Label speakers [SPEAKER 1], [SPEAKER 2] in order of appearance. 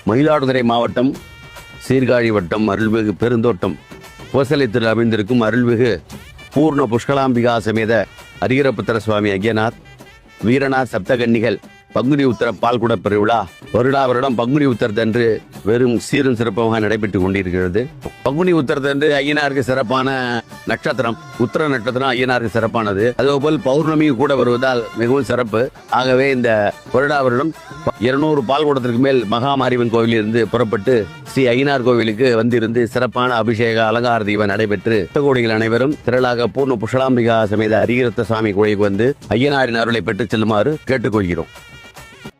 [SPEAKER 1] மயிலாடுதுறை மாவட்டம் சீர்காழி வட்டம் அருள்மிகு பெருந்தோட்டம் கோசலைத்தில் அமைந்திருக்கும் அருள்மிகு பூர்ண புஷ்கலாம்பிகா சமேத அரிகரபுத்திர சுவாமி ஐயனார் வீரனார் சப்தகன்னிகள் பங்குனி உத்தர பால்குட பெருவிழா வருடம் பங்குனி உத்தரத்தன்று வெறும் சீரும் சிறப்பாக நடைபெற்றுக் கொண்டிருக்கிறது. பங்குனி உத்தரத்தன்று ஐயனாருக்கு சிறப்பான நட்சத்திரம் உத்தர நட்சத்திரம் ஐயனாருக்கு சிறப்பானது. அதேபோல் பௌர்ணமி கூட வருவதால் மிகவும் சிறப்பு. ஆகவே இந்த வருடம் 200 பால்குடத்திற்கு மேல் மகாமாரிவன் கோவிலில் இருந்து புறப்பட்டு ஸ்ரீ ஐயனார் கோவிலுக்கு வந்திருந்து சிறப்பான அபிஷேக அலங்கார தீபம் நடைபெற்று பக்தகோடிகள் அனைவரும் திரளாக பூர்ண புஷ்கலாம்பிகா சமேத அரிகரத்த சுவாமி கோயிலுக்கு வந்து ஐயனாரின் அருளை பெற்றுச் செல்லுமாறு கேட்டுக்கொள்கிறோம்.